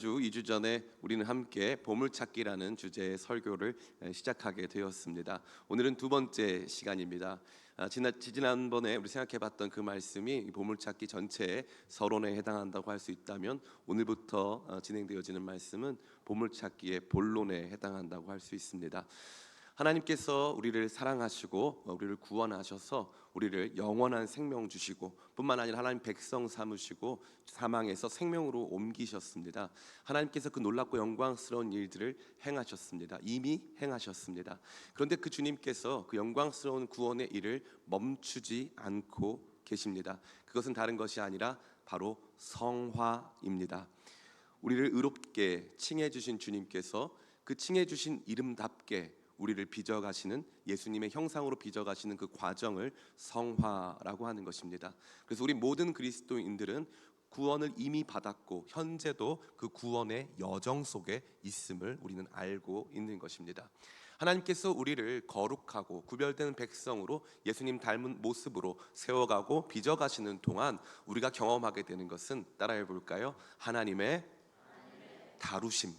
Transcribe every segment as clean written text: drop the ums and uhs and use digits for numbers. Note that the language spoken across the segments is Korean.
2주 전에 우리는 함께 보물찾기라는 주제의 설교를 시작하게 되었습니다. 오늘은 두 번째 시간입니다. 지난번에 우리 생각해봤던 그 말씀이 보물찾기 전체의 서론에 해당한다고 할 수 있다면, 오늘부터 진행되어지는 말씀은 보물찾기의 본론에 해당한다고 할 수 있습니다. 하나님께서 우리를 사랑하시고 우리를 구원하셔서 우리를 영원한 생명 주시고, 뿐만 아니라 하나님 백성 삼으시고 사망에서 생명으로 옮기셨습니다. 하나님께서 그 놀랍고 영광스러운 일들을 행하셨습니다. 이미 행하셨습니다. 그런데 그 주님께서 그 영광스러운 구원의 일을 멈추지 않고 계십니다. 그것은 다른 것이 아니라 바로 성화입니다. 우리를 의롭게 칭해 주신 주님께서 그 칭해 주신 이름답게 우리를 빚어가시는, 예수님의 형상으로 빚어가시는 그 과정을 성화라고 하는 것입니다. 그래서 우리 모든 그리스도인들은 구원을 이미 받았고 현재도 그 구원의 여정 속에 있음을 우리는 알고 있는 것입니다. 하나님께서 우리를 거룩하고 구별되는 백성으로 예수님 닮은 모습으로 세워가고 빚어가시는 동안 우리가 경험하게 되는 것은, 따라해 볼까요? 하나님의 다루심.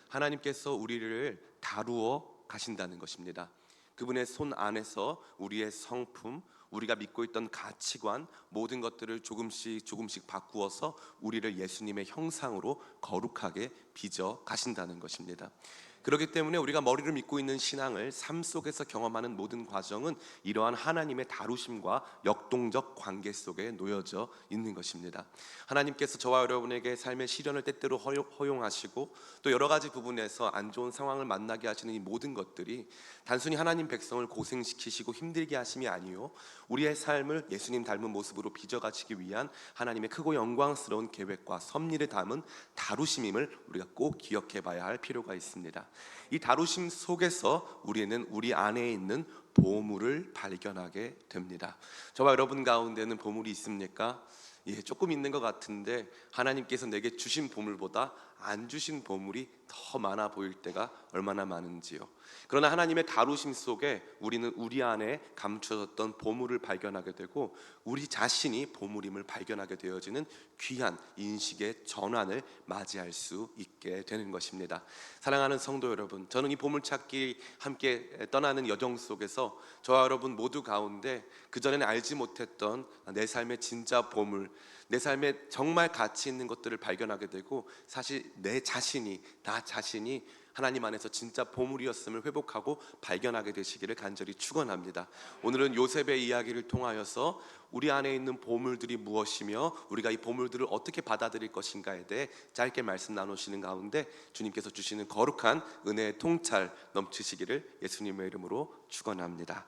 하나님께서 우리를 다루어 가신다는 것입니다. 그분의 손 안에서 우리의 성품, 우리가 믿고 있던 가치관, 모든 것들을 조금씩 바꾸어서 우리를 예수님의 형상으로 거룩하게 빚어 가신다는 것입니다. 그렇기 때문에 우리가 머리를 믿고 있는 신앙을 삶 속에서 경험하는 모든 과정은 이러한 하나님의 다루심과 역동적 관계 속에 놓여져 있는 것입니다. 하나님께서 저와 여러분에게 삶의 시련을 때때로 허용하시고 또 여러 가지 부분에서 안 좋은 상황을 만나게 하시는 이 모든 것들이 단순히 하나님 백성을 고생시키시고 힘들게 하심이 아니요, 우리의 삶을 예수님 닮은 모습으로 빚어가시기 위한 하나님의 크고 영광스러운 계획과 섭리를 담은 다루심임을 우리가 꼭 기억해 봐야 할 필요가 있습니다. 이 다루심 속에서 우리는 우리 안에 있는 보물을 발견하게 됩니다. 저와 여러분 가운데는 보물이 있습니까? 조금 있는 것 같은데, 하나님께서 내게 주신 보물보다 안 주신 보물이 더 많아 보일 때가 얼마나 많은지요. 그러나 하나님의 다루심 속에 우리는 우리 안에 감춰졌던 보물을 발견하게 되고, 우리 자신이 보물임을 발견하게 되어지는 귀한 인식의 전환을 맞이할 수 있게 되는 것입니다. 사랑하는 성도 여러분, 저는 이 보물찾기 함께 떠나는 여정 속에서 저와 여러분 모두 가운데 그전에는 알지 못했던 내 삶의 진짜 보물, 내 삶에 정말 가치 있는 것들을 발견하게 되고, 사실 나 자신이 하나님 안에서 진짜 보물이었음을 회복하고 발견하게 되시기를 간절히 축원합니다. 오늘은 요셉의 이야기를 통하여서 우리 안에 있는 보물들이 무엇이며 우리가 이 보물들을 어떻게 받아들일 것인가에 대해 짧게 말씀 나누시는 가운데 주님께서 주시는 거룩한 은혜의 통찰 넘치시기를 예수님의 이름으로 축원합니다.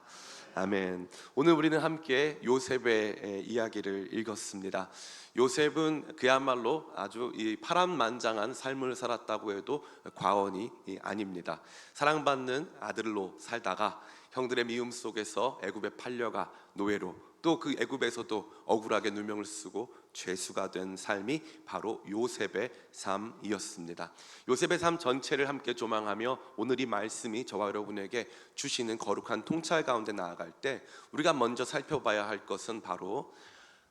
아멘. 오늘 우리는 함께 요셉의 이야기를 읽었습니다. 요셉은 그야말로 아주 파란만장한 삶을 살았다고 해도 과언이 아닙니다. 사랑받는 아들로 살다가 형들의 미움 속에서 애굽에 팔려가 노예로, 또 그 애굽에서도 억울하게 누명을 쓰고 죄수가 된 삶이 바로 요셉의 삶이었습니다. 요셉의 삶 전체를 함께 조망하며 오늘 이 말씀이 저와 여러분에게 주시는 거룩한 통찰 가운데 나아갈 때 우리가 먼저 살펴봐야 할 것은 바로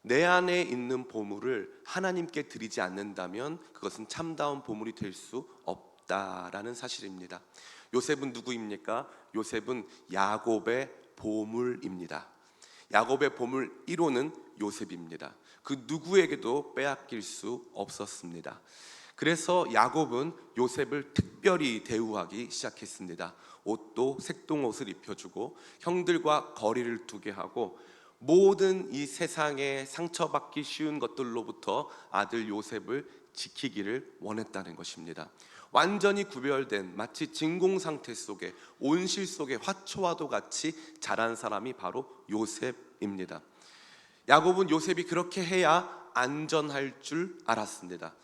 내 안에 있는 보물을 하나님께 드리지 않는다면 그것은 참다운 보물이 될 수 없다라는 사실입니다. 요셉은 누구입니까? 요셉은 야곱의 보물입니다. 야곱의 보물 1호는 요셉입니다. 그 누구에게도 빼앗길 수 없었습니다. 그래서 야곱은 요셉을 특별히 대우하기 시작했습니다. 옷도 색동옷을 입혀주고 형들과 거리를 두게 하고, 모든 이 세상에 상처받기 쉬운 것들로부터 아들 요셉을 지키기를 원했다는 것입니다. 완전히 구별된, 마치 진공 상태 속에, 온실 속에 화초와도 같이 자란 사람이 바로 요셉입니다. 야곱은 요셉이 그렇게 해야 안전할 줄 알았습니다.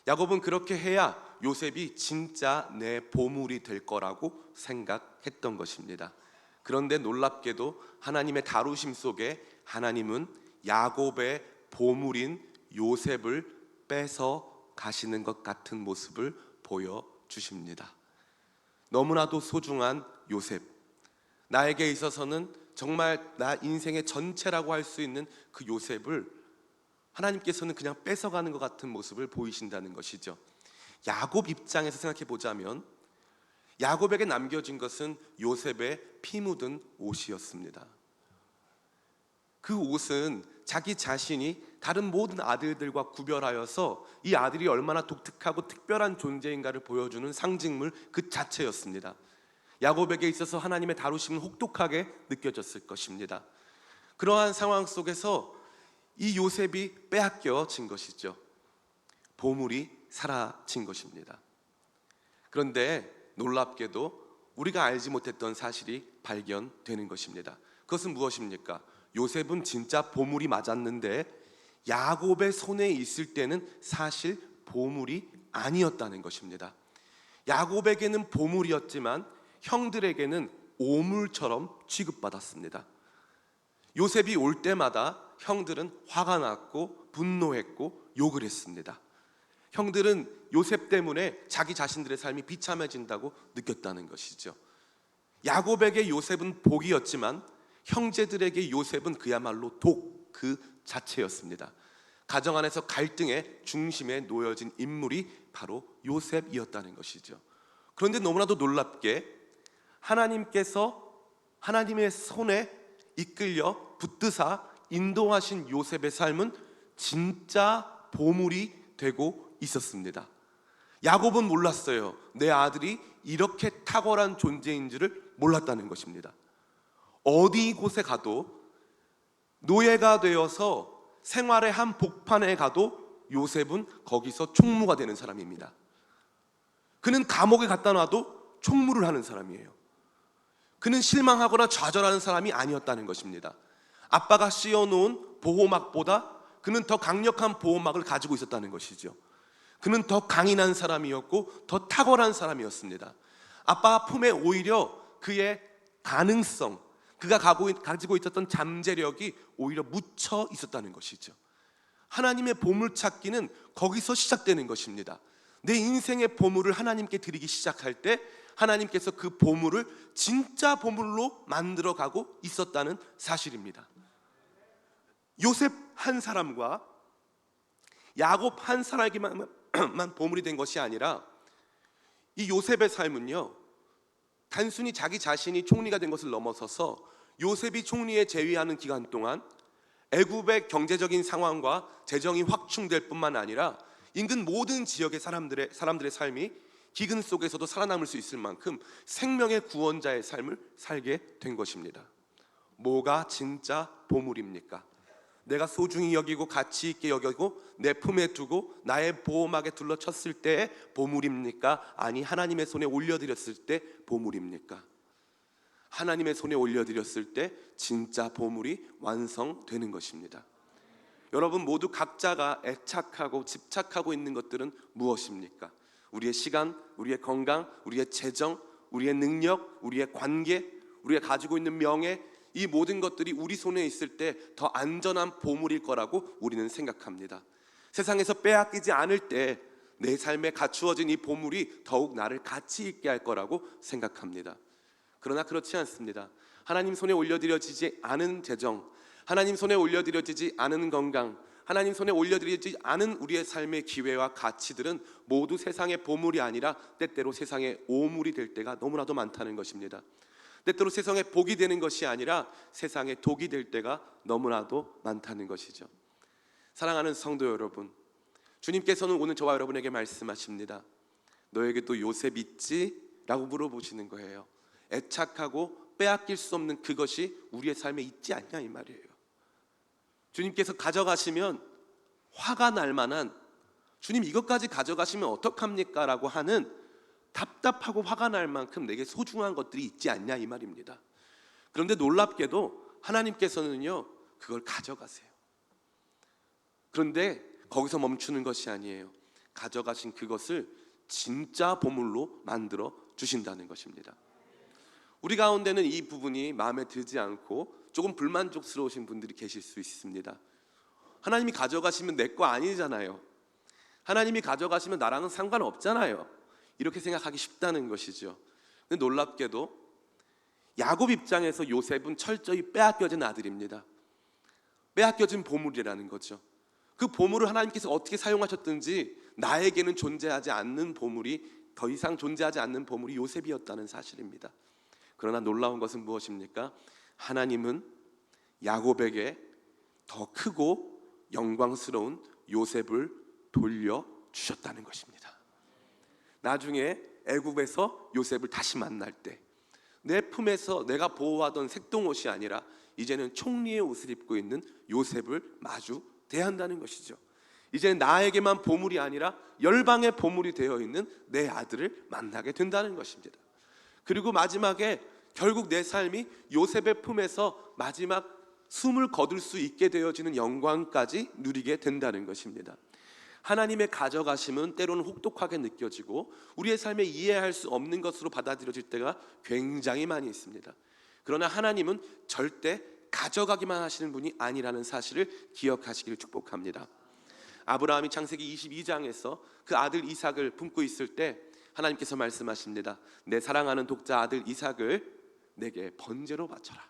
야곱은 그렇게 해야 요셉이 진짜 내 보물이 될 거라고 생각했던 것입니다. 그런데 놀랍게도 하나님의 다루심 속에 하나님은 야곱의 보물인 요셉을 뺏어 가시는 것 같은 모습을 보여주십니다. 너무나도 소중한 요셉, 나에게 있어서는 정말 나 인생의 전체라고 할 수 있는 그 요셉을 하나님께서는 그냥 뺏어가는 것 같은 모습을 보이신다는 것이죠. 야곱 입장에서 생각해 보자면 야곱에게 남겨진 것은 요셉의 피 묻은 옷이었습니다. 그 옷은 자기 자신이 다른 모든 아들들과 구별하여서 이 아들이 얼마나 독특하고 특별한 존재인가를 보여주는 상징물 그 자체였습니다. 야곱에게 있어서 하나님의 다루심은 혹독하게 느껴졌을 것입니다. 그러한 상황 속에서 이 요셉이 빼앗겨진 것이죠. 보물이 사라진 것입니다. 그런데 놀랍게도 우리가 알지 못했던 사실이 발견되는 것입니다. 그것은 무엇입니까? 요셉은 진짜 보물이 맞았는데 야곱의 손에 있을 때는 사실 보물이 아니었다는 것입니다. 야곱에게는 보물이었지만 형들에게는 오물처럼 취급받았습니다. 요셉이 올 때마다 형들은 화가 났고 분노했고 욕을 했습니다. 형들은 요셉 때문에 자기 자신들의 삶이 비참해진다고 느꼈다는 것이죠. 야곱에게 요셉은 복이었지만 형제들에게 요셉은 그야말로 독 그 자체였습니다. 가정 안에서 갈등의 중심에 놓여진 인물이 바로 요셉이었다는 것이죠. 그런데 너무나도 놀랍게 하나님께서 하나님의 손에 이끌려 붙드사 인도하신 요셉의 삶은 진짜 보물이 되고 있었습니다. 야곱은 몰랐어요. 내 아들이 이렇게 탁월한 존재인 줄을 몰랐다는 것입니다. 어디 곳에 가도 노예가 되어서 생활의 한 복판에 가도 요셉은 거기서 총무가 되는 사람입니다. 그는 감옥에 갖다 놔도 총무를 하는 사람이에요. 그는 실망하거나 좌절하는 사람이 아니었다는 것입니다. 아빠가 씌워놓은 보호막보다 그는 더 강력한 보호막을 가지고 있었다는 것이죠. 그는 더 강인한 사람이었고 더 탁월한 사람이었습니다. 아빠 품에 오히려 그의 가능성, 그가 가지고 있었던 잠재력이 오히려 묻혀 있었다는 것이죠. 하나님의 보물 찾기는 거기서 시작되는 것입니다. 내 인생의 보물을 하나님께 드리기 시작할 때 하나님께서 그 보물을 진짜 보물로 만들어가고 있었다는 사실입니다. 요셉 한 사람과 야곱 한 사람에게만 보물이 된 것이 아니라 이 요셉의 삶은요, 단순히 자기 자신이 총리가 된 것을 넘어서서 요셉이 총리에 재위하는 기간 동안 애굽의 경제적인 상황과 재정이 확충될 뿐만 아니라 인근 모든 지역의 사람들의 삶이 기근 속에서도 살아남을 수 있을 만큼 생명의 구원자의 삶을 살게 된 것입니다. 뭐가 진짜 보물입니까? 내가 소중히 여기고 가치 있게 여기고 내 품에 두고 나의 보호막에 둘러쳤을 때의 보물입니까? 아니 하나님의 손에 올려드렸을 때 보물입니까? 하나님의 손에 올려드렸을 때 진짜 보물이 완성되는 것입니다. 여러분 모두 각자가 애착하고 집착하고 있는 것들은 무엇입니까? 우리의 시간, 우리의 건강, 우리의 재정, 우리의 능력, 우리의 관계, 우리가 가지고 있는 명예, 이 모든 것들이 우리 손에 있을 때 더 안전한 보물일 거라고 우리는 생각합니다. 세상에서 빼앗기지 않을 때 내 삶에 갖추어진 이 보물이 더욱 나를 가치 있게 할 거라고 생각합니다. 그러나 그렇지 않습니다. 하나님 손에 올려드려지지 않은 재정, 하나님 손에 올려드려지지 않은 건강, 하나님 손에 올려드리지 않은 우리의 삶의 기회와 가치들은 모두 세상의 보물이 아니라 때때로 세상의 오물이 될 때가 너무나도 많다는 것입니다. 때때로 세상에 복이 되는 것이 아니라 세상에 독이 될 때가 너무나도 많다는 것이죠. 사랑하는 성도 여러분, 주님께서는 오늘 저와 여러분에게 말씀하십니다. 너에게도 요셉 있지? 라고 물어보시는 거예요. 애착하고 빼앗길 수 없는 그것이 우리의 삶에 있지 않냐 이 말이에요. 주님께서 가져가시면 화가 날 만한, 주님 이것까지 가져가시면 어떡합니까? 라고 하는 답답하고 화가 날 만큼 내게 소중한 것들이 있지 않냐 이 말입니다. 그런데 놀랍게도 하나님께서는요 그걸 가져가세요. 그런데 거기서 멈추는 것이 아니에요. 가져가신 그것을 진짜 보물로 만들어 주신다는 것입니다. 우리 가운데는 이 부분이 마음에 들지 않고 조금 불만족스러우신 분들이 계실 수 있습니다. 하나님이 가져가시면 내 거 아니잖아요. 하나님이 가져가시면 나랑은 상관없잖아요. 이렇게 생각하기 쉽다는 것이죠. 근데 놀랍게도 야곱 입장에서 요셉은 철저히 빼앗겨진 아들입니다. 빼앗겨진 보물이라는 거죠. 그 보물을 하나님께서 어떻게 사용하셨든지 나에게는 존재하지 않는 보물이, 더 이상 존재하지 않는 보물이 요셉이었다는 사실입니다. 그러나 놀라운 것은 무엇입니까? 하나님은 야곱에게 더 크고 영광스러운 요셉을 돌려주셨다는 것입니다. 나중에 애굽에서 요셉을 다시 만날 때 내 품에서 내가 보호하던 색동옷이 아니라 이제는 총리의 옷을 입고 있는 요셉을 마주 대한다는 것이죠. 이제 나에게만 보물이 아니라 열방의 보물이 되어 있는 내 아들을 만나게 된다는 것입니다. 그리고 마지막에 결국 내 삶이 요셉의 품에서 마지막 숨을 거둘 수 있게 되어지는 영광까지 누리게 된다는 것입니다. 하나님의 가져가심은 때로는 혹독하게 느껴지고 우리의 삶에 이해할 수 없는 것으로 받아들여질 때가 굉장히 많이 있습니다. 그러나 하나님은 절대 가져가기만 하시는 분이 아니라는 사실을 기억하시기를 축복합니다. 아브라함이 창세기 22장에서 그 아들 이삭을 품고 있을 때 하나님께서 말씀하십니다. 내 사랑하는 독자 아들 이삭을 내게 번제로 바쳐라.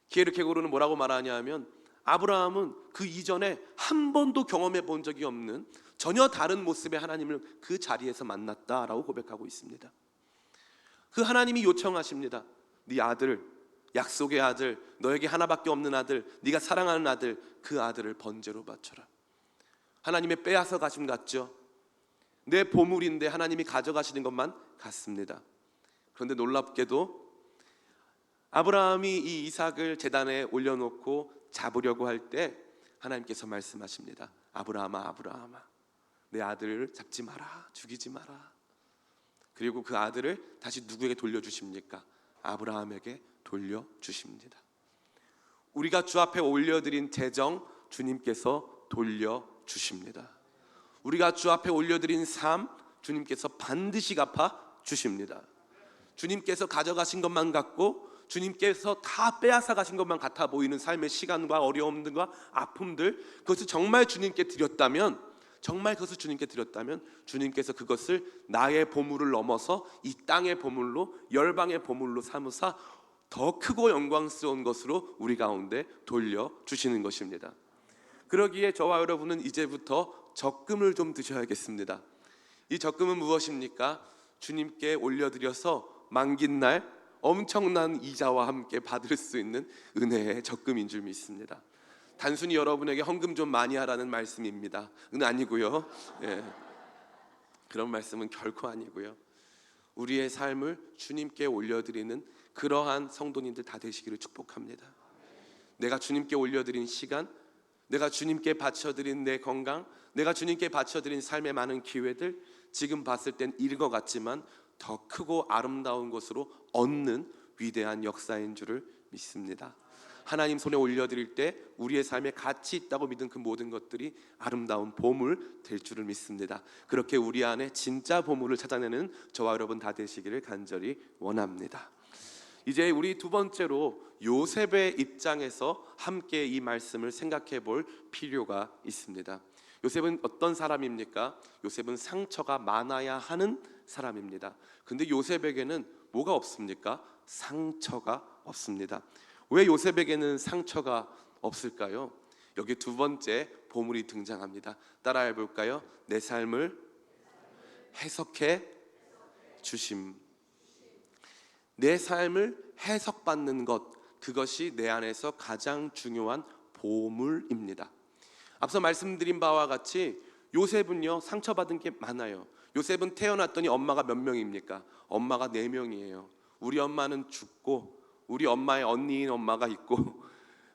키에르케고르는 뭐라고 말하냐 하면, 아브라함은 그 이전에 한 번도 경험해 본 적이 없는 전혀 다른 모습의 하나님을 그 자리에서 만났다라고 고백하고 있습니다. 그 하나님이 요청하십니다. 네 아들, 약속의 아들, 너에게 하나밖에 없는 아들, 네가 사랑하는 아들, 그 아들을 번제로 바쳐라. 하나님의 빼앗아 가심 같죠. 내 보물인데 하나님이 가져가시는 것만 같습니다. 그런데 놀랍게도 아브라함이 이 이삭을 제단에 올려놓고 잡으려고 할 때 하나님께서 말씀하십니다. 아브라함아, 아브라함아, 내 아들을 잡지 마라, 죽이지 마라. 그리고 그 아들을 다시 누구에게 돌려주십니까? 아브라함에게 돌려주십니다. 우리가 주 앞에 올려드린 재정 주님께서 돌려주십니다. 우리가 주 앞에 올려드린 삶 주님께서 반드시 갚아 주십니다. 주님께서 가져가신 것만 같고 주님께서 다 빼앗아 가신 것만 같아 보이는 삶의 시간과 어려움들과 아픔들, 그것을 정말 주님께 드렸다면, 정말 그것을 주님께 드렸다면 주님께서 그것을 나의 보물을 넘어서 이 땅의 보물로, 열방의 보물로 삼으사 더 크고 영광스러운 것으로 우리 가운데 돌려주시는 것입니다. 그러기에 저와 여러분은 이제부터 적금을 좀 드셔야겠습니다. 이 적금은 무엇입니까? 주님께 올려드려서 만긴 날 엄청난 이자와 함께 받을 수 있는 은혜의 적금인 줄 믿습니다. 단순히 여러분에게 헌금 좀 많이 하라는 말씀입니다. 아니고요. 예. 그런 말씀은 결코 아니고요. 우리의 삶을 주님께 올려드리는 그러한 성도님들 다 되시기를 축복합니다. 내가 주님께 올려드린 시간, 내가 주님께 바쳐드린 내 건강, 내가 주님께 바쳐드린 삶의 많은 기회들, 지금 봤을 땐 이른 것 같지만 더 크고 아름다운 것으로 얻는 위대한 역사인 줄을 믿습니다. 하나님 손에 올려드릴 때 우리의 삶에 가치 있다고 믿은 그 모든 것들이 아름다운 보물 될 줄을 믿습니다. 그렇게 우리 안에 진짜 보물을 찾아내는 저와 여러분 다 되시기를 간절히 원합니다. 이제 우리 두 번째로 요셉의 입장에서 함께 이 말씀을 생각해 볼 필요가 있습니다. 요셉은 어떤 사람입니까? 요셉은 상처가 많아야 하는 사람입니다. 근데 요셉에게는 뭐가 없습니까? 상처가 없습니다. 왜 요셉에게는 상처가 없을까요? 여기 두 번째 보물이 등장합니다. 따라해 볼까요? 내 삶을 해석해 주심. 내 삶을 해석받는 것, 그것이 내 안에서 가장 중요한 보물입니다. 앞서 말씀드린 바와 같이 요셉은요, 상처받은 게 많아요. 요셉은 태어났더니 엄마가 몇 명입니까? 엄마가 4명이에요. 우리 엄마는 죽고 우리 엄마의 언니인 엄마가 있고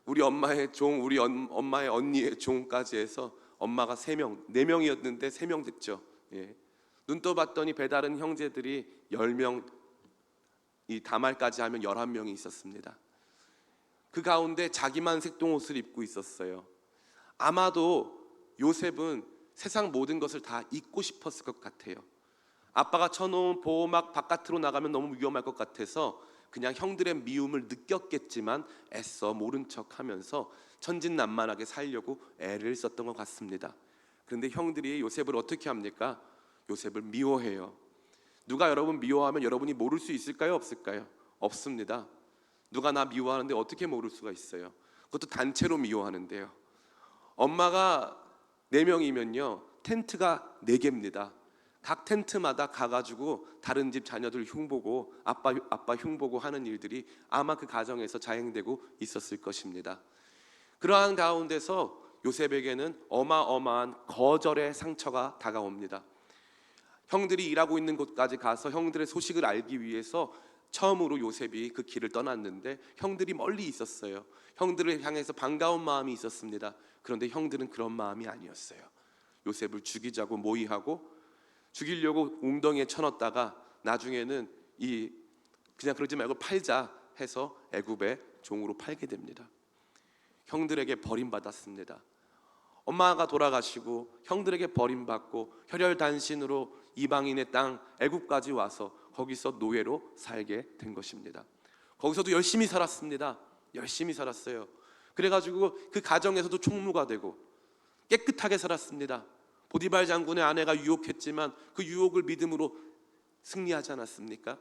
우리 엄마의 종, 우리 엄마의 언니의 종까지 해서 엄마가 3명, 4명이었는데 3명 됐죠. 예. 눈 떠봤더니 배다른 형제들이 10명, 이 다말까지 하면 11명이 있었습니다. 그 가운데 자기만 색동옷을 입고 있었어요. 아마도 요셉은 세상 모든 것을 다 잊고 싶었을 것 같아요. 아빠가 쳐놓은 보호막 바깥으로 나가면 너무 위험할 것 같아서 그냥 형들의 미움을 느꼈겠지만 애써 모른 척하면서 천진난만하게 살려고 애를 썼던 것 같습니다. 그런데 형들이 요셉을 어떻게 합니까? 요셉을 미워해요. 누가 여러분 미워하면 여러분이 모를 수 있을까요? 없을까요? 없습니다. 누가 나 미워하는데 어떻게 모를 수가 있어요? 그것도 단체로 미워하는데요. 엄마가 4명이면요 텐트가 4개입니다. 각 텐트마다 가가지고 다른 집 자녀들 흉보고 아빠 흉보고 하는 일들이 아마 그 가정에서 자행되고 있었을 것입니다. 그러한 가운데서 요셉에게는 어마어마한 거절의 상처가 다가옵니다. 형들이 일하고 있는 곳까지 가서 형들의 소식을 알기 위해서 처음으로 요셉이 그 길을 떠났는데 형들이 멀리 있었어요. 형들을 향해서 반가운 마음이 있었습니다. 그런데 형들은 그런 마음이 아니었어요. 요셉을 죽이자고 모의하고 죽이려고 웅덩이에 쳐넣었다가 나중에는 그냥 그러지 말고 팔자 해서 애굽의 종으로 팔게 됩니다. 형들에게 버림받았습니다. 엄마가 돌아가시고 형들에게 버림받고 혈혈단신으로 이방인의 땅 애굽까지 와서 거기서 노예로 살게 된 것입니다. 거기서도 열심히 살았습니다. 열심히 살았어요. 그래가지고 그 가정에서도 총무가 되고 깨끗하게 살았습니다. 보디발 장군의 아내가 유혹했지만 그 유혹을 믿음으로 승리하지 않았습니까?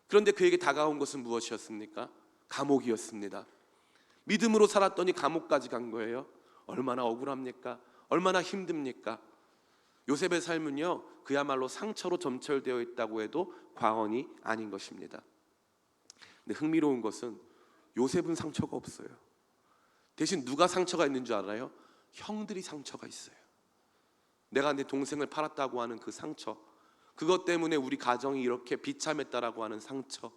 그런데 그에게 다가온 것은 무엇이었습니까? 감옥이었습니다. 믿음으로 살았더니 감옥까지 간 거예요. 얼마나 억울합니까? 얼마나 힘듭니까? 요셉의 삶은요, 그야말로 상처로 점철되어 있다고 해도 과언이 아닌 것입니다. 근데 흥미로운 것은 요셉은 상처가 없어요. 대신 누가 상처가 있는 줄 알아요? 형들이 상처가 있어요. 내가 내 동생을 팔았다고 하는 그 상처, 그것 때문에 우리 가정이 이렇게 비참했다라고 하는 상처,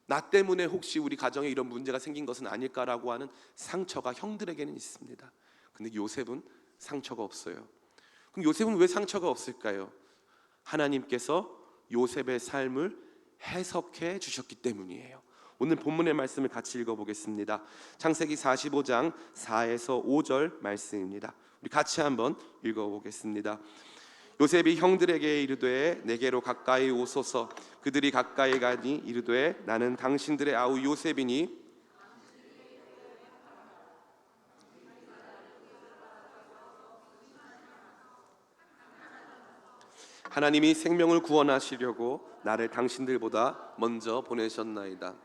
나 때문에 혹시 우리 가정에 이런 문제가 생긴 것은 아닐까라고 하는 상처가 형들에게는 있습니다. 근데 요셉은 상처가 없어요. 그럼 요셉은 왜 상처가 없을까요? 하나님께서 요셉의 삶을 해석해 주셨기 때문이에요. 오늘 본문의 말씀을 같이 읽어보겠습니다. 창세기 45장 4에서 5절 말씀입니다. 우리 같이 한번 읽어보겠습니다. 요셉이 형들에게 이르되 내게로 가까이 오소서. 그들이 가까이 가니 이르되 나는 당신들의 아우 요셉이니 하나님이 생명을 구원하시려고 나를 당신들보다 먼저 보내셨나이다.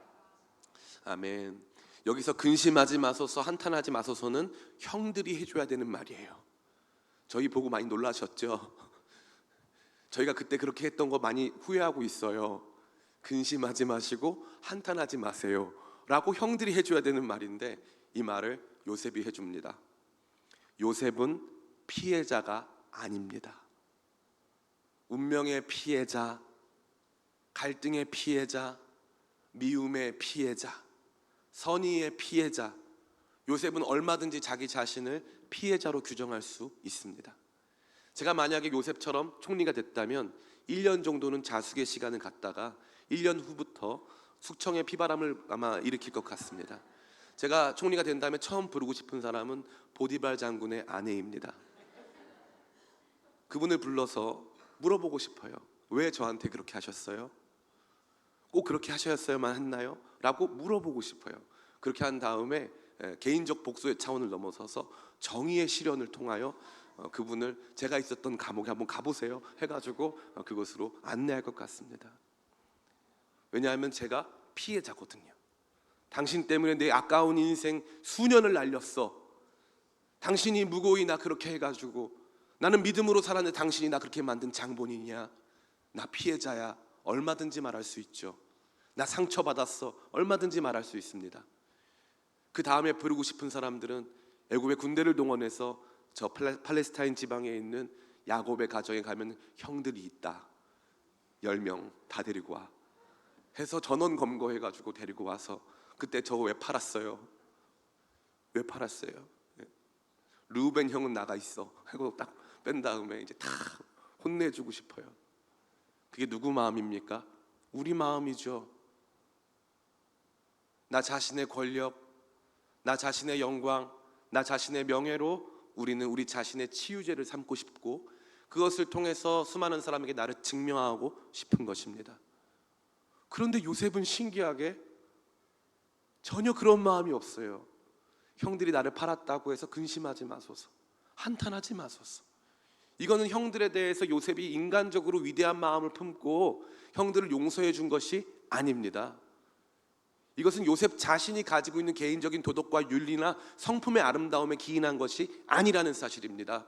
아멘. 여기서 근심하지 마소서, 한탄하지 마소서는 형들이 해줘야 되는 말이에요. 저희 보고 많이 놀라셨죠? 저희가 그때 그렇게 했던 거 많이 후회하고 있어요. 근심하지 마시고 한탄하지 마세요 라고 형들이 해줘야 되는 말인데 이 말을 요셉이 해줍니다. 요셉은 피해자가 아닙니다. 운명의 피해자, 갈등의 피해자, 미움의 피해자, 선의의 피해자, 요셉은 얼마든지 자기 자신을 피해자로 규정할 수 있습니다. 제가 만약에 요셉처럼 총리가 됐다면 1년 정도는 자숙의 시간을 갖다가 1년 후부터 숙청의 피바람을 아마 일으킬 것 같습니다. 제가 총리가 된 다음에 처음 부르고 싶은 사람은 보디발 장군의 아내입니다. 그분을 불러서 물어보고 싶어요. 왜 저한테 그렇게 하셨어요? 꼭 그렇게 하셨어야만 했나요? 라고 물어보고 싶어요. 그렇게 한 다음에 개인적 복수의 차원을 넘어서서 정의의 실현을 통하여 그분을 제가 있었던 감옥에 한번 가보세요 해가지고 그곳으로 안내할 것 같습니다. 왜냐하면 제가 피해자거든요. 당신 때문에 내 아까운 인생 수년을 날렸어. 당신이 무고히 나 그렇게 해가지고 나는 믿음으로 살았는데 당신이 나 그렇게 만든 장본인이야. 나 피해자야. 얼마든지 말할 수 있죠. 나 상처받았어. 얼마든지 말할 수 있습니다. 그 다음에 부르고 싶은 사람들은 애굽의 군대를 동원해서 저 팔레스타인 지방에 있는 야곱의 가정에 가면 형들이 있다. 10명 다 데리고 와 해서 전원 검거해가지고 데리고 와서 그때 저거 왜 팔았어요? 왜 팔았어요? 르우벤 형은 나가 있어 하고 딱 뺀 다음에 이제 다 혼내주고 싶어요. 그게 누구 마음입니까? 우리 마음이죠. 나 자신의 권력, 나 자신의 영광, 나 자신의 명예로 우리는 우리 자신의 치유제를 삼고 싶고 그것을 통해서 수많은 사람에게 나를 증명하고 싶은 것입니다. 그런데 요셉은 신기하게 전혀 그런 마음이 없어요. 형들이 나를 팔았다고 해서 근심하지 마소서, 한탄하지 마소서. 이거는 형들에 대해서 요셉이 인간적으로 위대한 마음을 품고 형들을 용서해 준 것이 아닙니다. 이것은 요셉 자신이 가지고 있는 개인적인 도덕과 윤리나 성품의 아름다움에 기인한 것이 아니라는 사실입니다.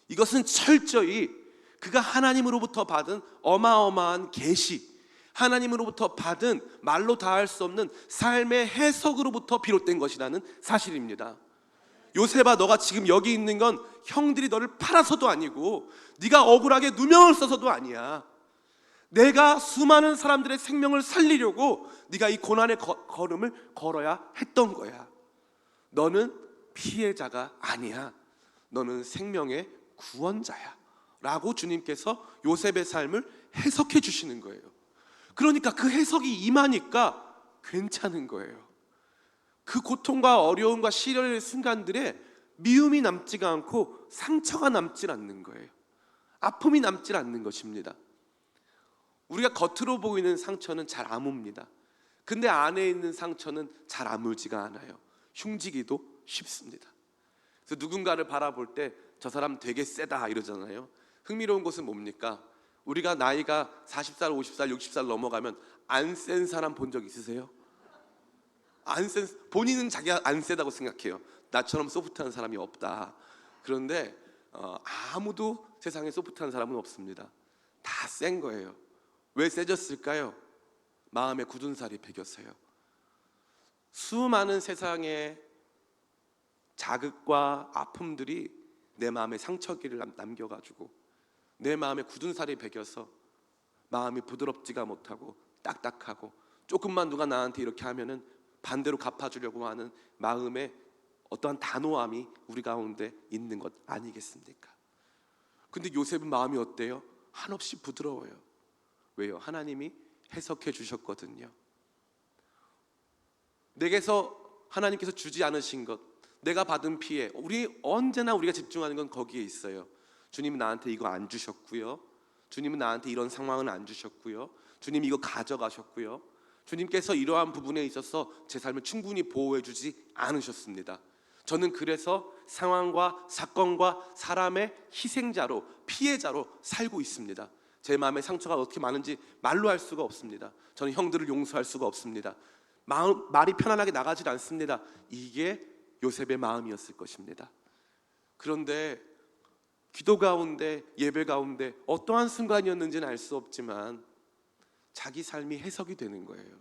이것은 철저히 그가 하나님으로부터 받은 어마어마한 계시, 하나님으로부터 받은 말로 다할 수 없는 삶의 해석으로부터 비롯된 것이라는 사실입니다. 요셉아, 너가 지금 여기 있는 건 형들이 너를 팔아서도 아니고 네가 억울하게 누명을 써서도 아니야. 내가 수많은 사람들의 생명을 살리려고 네가 이 고난의 걸음을 걸어야 했던 거야. 너는 피해자가 아니야. 너는 생명의 구원자야 라고 주님께서 요셉의 삶을 해석해 주시는 거예요. 그러니까 그 해석이 임하니까 괜찮은 거예요. 그 고통과 어려움과 시련의 순간들에 미움이 남지가 않고 상처가 남질 않는 거예요. 아픔이 남질 않는 것입니다. 우리가 겉으로 보이는 상처는 잘 아뭅니다. 근데 안에 있는 상처는 잘 아물지가 않아요. 흉지기도 쉽습니다. 그래서 누군가를 바라볼 때 저 사람 되게 세다 이러잖아요. 흥미로운 것은 뭡니까? 우리가 나이가 40살, 50살, 60살 넘어가면 안 센 사람 본 적 있으세요? 본인은 자기가 안 세다고 생각해요. 나처럼 소프트한 사람이 없다. 그런데 아무도 세상에 소프트한 사람은 없습니다. 다 센 거예요. 왜 세졌을까요? 마음에 굳은 살이 배겼어요. 수많은 세상의 자극과 아픔들이 내 마음에 상처기를 남겨가지고 내 마음에 굳은 살이 배겨서 마음이 부드럽지가 못하고 딱딱하고 조금만 누가 나한테 이렇게 하면은 반대로 갚아주려고 하는 마음의 어떠한 단호함이 우리 가운데 있는 것 아니겠습니까? 근데 요셉은 마음이 어때요? 한없이 부드러워요. 왜요? 하나님이 해석해 주셨거든요. 내게서 하나님께서 주지 않으신 것, 내가 받은 피해, 언제나 우리가 집중하는 건 거기에 있어요. 주님은 나한테 이거 안 주셨고요. 주님은 나한테 이런 상황은 안 주셨고요. 주님이 이거 가져가셨고요. 주님께서 이러한 부분에 있어서 제 삶을 충분히 보호해 주지 않으셨습니다. 저는 그래서 상황과 사건과 사람의 희생자로, 피해자로 살고 있습니다. 제 마음에 상처가 어떻게 많은지 말로 할 수가 없습니다. 저는 형들을 용서할 수가 없습니다. 말이 편안하게 나가질 않습니다. 이게 요셉의 마음이었을 것입니다. 그런데 기도 가운데, 예배 가운데 어떠한 순간이었는지는 알 수 없지만 자기 삶이 해석이 되는 거예요.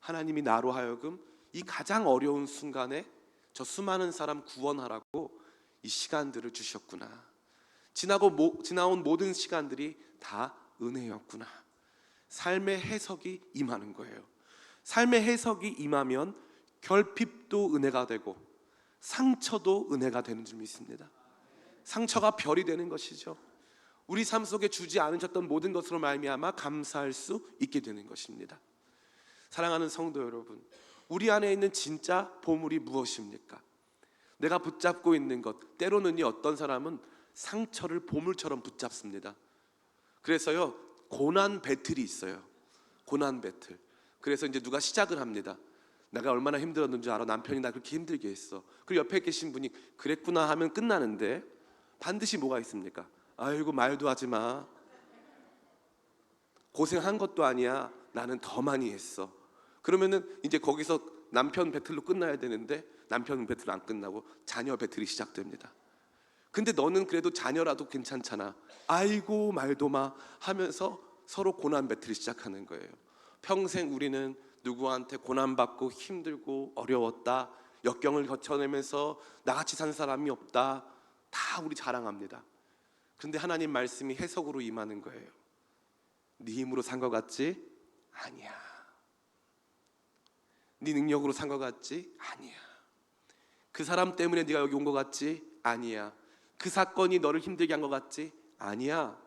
하나님이 나로 하여금 이 가장 어려운 순간에 저 수많은 사람 구원하라고 이 시간들을 주셨구나. 지나온 모든 시간들이 다 은혜였구나. 삶의 해석이 임하는 거예요. 삶의 해석이 임하면 결핍도 은혜가 되고 상처도 은혜가 되는 줄 믿습니다. 상처가 별이 되는 것이죠. 우리 삶 속에 주지 않으셨던 모든 것으로 말미암아 감사할 수 있게 되는 것입니다. 사랑하는 성도 여러분, 우리 안에 있는 진짜 보물이 무엇입니까? 내가 붙잡고 있는 것, 때로는 어떤 사람은 상처를 보물처럼 붙잡습니다. 그래서요, 고난 배틀이 있어요. 고난 배틀. 그래서 이제 누가 시작을 합니다. 내가 얼마나 힘들었는지 알아? 남편이 나 그렇게 힘들게 했어. 그리고 옆에 계신 분이 그랬구나 하면 끝나는데 반드시 뭐가 있습니까? 아이고, 말도 하지 마. 고생한 것도 아니야. 나는 더 많이 했어. 그러면은 이제 거기서 남편 배틀로 끝나야 되는데 남편 배틀 안 끝나고 자녀 배틀이 시작됩니다. 근데 너는 그래도 자녀라도 괜찮잖아. 아이고, 말도 마 하면서 서로 고난 배틀이 시작하는 거예요. 평생 우리는 누구한테 고난받고 힘들고 어려웠다, 역경을 거쳐내면서 나같이 산 사람이 없다, 다 우리 자랑합니다. 그런데 하나님 말씀이 해석으로 임하는 거예요. 네 힘으로 산 것 같지? 아니야. 네 능력으로 산 것 같지? 아니야. 그 사람 때문에 네가 여기 온 것 같지? 아니야. 그 사건이 너를 힘들게 한 것 같지? 아니야.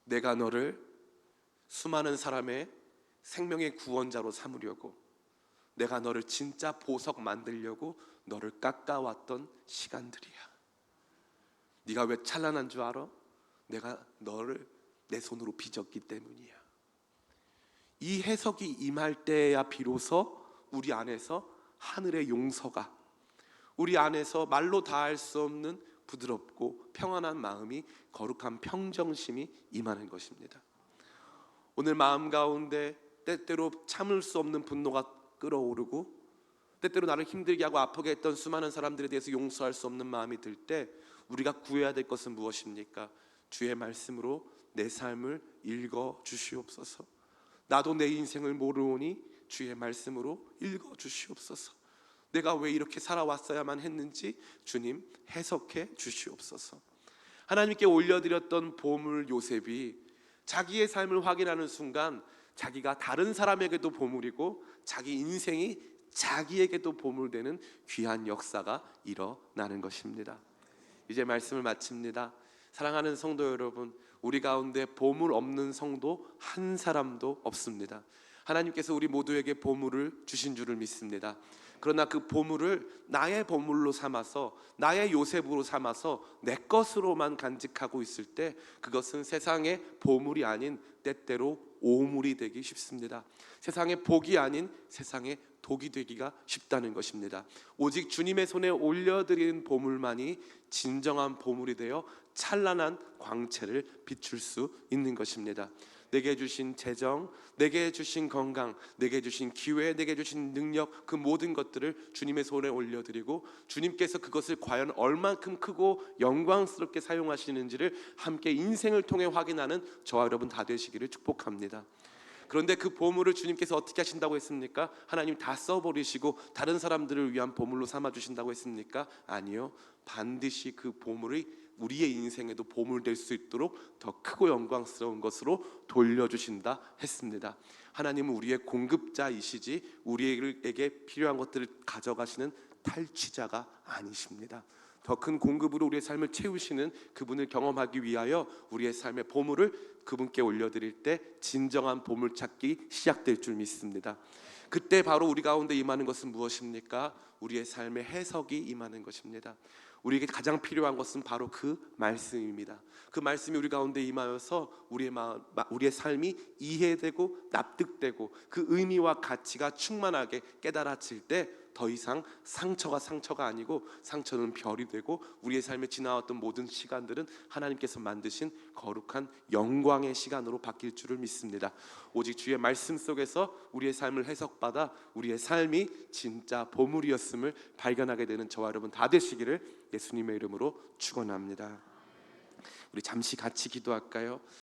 내가 너를 수많은 사람의 생명의 구원자로 삼으려고, 내가 너를 진짜 보석 만들려고 너를 깎아왔던 시간들이야. 네가 왜 찬란한 줄 알아? 내가 너를 내 손으로 빚었기 때문이야. 이 해석이 임할 때야 비로소 우리 안에서 하늘의 용서가, 우리 안에서 말로 다할 수 없는 부드럽고 평안한 마음이, 거룩한 평정심이 임하는 것입니다. 오늘 마음 가운데 때때로 참을 수 없는 분노가 끓어오르고 때때로 나를 힘들게 하고 아프게 했던 수많은 사람들에 대해서 용서할 수 없는 마음이 들 때 우리가 구해야 될 것은 무엇입니까? 주의 말씀으로 내 삶을 읽어 주시옵소서. 나도 내 인생을 모르오니 주의 말씀으로 읽어 주시옵소서. 내가 왜 이렇게 살아왔어야만 했는지 주님 해석해 주시옵소서. 하나님께 올려드렸던 보물 요셉이 자기의 삶을 확인하는 순간 자기가 다른 사람에게도 보물이고 자기 인생이 자기에게도 보물되는 귀한 역사가 일어나는 것입니다. 이제 말씀을 마칩니다. 사랑하는 성도 여러분, 우리 가운데 보물 없는 성도 한 사람도 없습니다. 하나님께서 우리 모두에게 보물을 주신 줄을 믿습니다. 그러나 그 보물을 나의 보물로 삼아서, 나의 요셉으로 삼아서 내 것으로만 간직하고 있을 때 그것은 세상의 보물이 아닌 때때로 오물이 되기 쉽습니다. 세상의 복이 아닌 세상의 독이 되기가 쉽다는 것입니다. 오직 주님의 손에 올려드린 보물만이 진정한 보물이 되어 찬란한 광채를 비출 수 있는 것입니다. 내게 주신 재정, 내게 주신 건강, 내게 주신 기회, 내게 주신 능력, 그 모든 것들을 주님의 손에 올려드리고 주님께서 그것을 과연 얼만큼 크고 영광스럽게 사용하시는지를 함께 인생을 통해 확인하는 저와 여러분 다 되시기를 축복합니다. 그런데 그 보물을 주님께서 어떻게 하신다고 했습니까? 하나님 다 써버리시고 다른 사람들을 위한 보물로 삼아주신다고 했습니까? 아니요, 반드시 그 보물이 우리의 인생에도 보물 될 수 있도록 더 크고 영광스러운 것으로 돌려주신다 했습니다. 하나님은 우리의 공급자이시지 우리에게 필요한 것들을 가져가시는 탈취자가 아니십니다. 더 큰 공급으로 우리의 삶을 채우시는 그분을 경험하기 위하여 우리의 삶의 보물을 그분께 올려드릴 때 진정한 보물 찾기 시작될 줄 믿습니다. 그때 바로 우리 가운데 임하는 것은 무엇입니까? 우리의 삶의 해석이 임하는 것입니다. 우리에게 가장 필요한 것은 바로 그 말씀입니다. 그 말씀이 우리 가운데 임하여서 우리의 삶이 이해되고 납득되고 그 의미와 가치가 충만하게 깨달아질 때 더 이상 상처가 아니고 상처는 별이 되고 우리의 삶에 지나왔던 모든 시간들은 하나님께서 만드신 거룩한 영광의 시간으로 바뀔 줄을 믿습니다. 오직 주의 말씀 속에서 우리의 삶을 해석받아 우리의 삶이 진짜 보물이었음을 발견하게 되는 저와 여러분 다 되시기를 예수님의 이름으로 축원합니다. 우리 잠시 같이 기도할까요?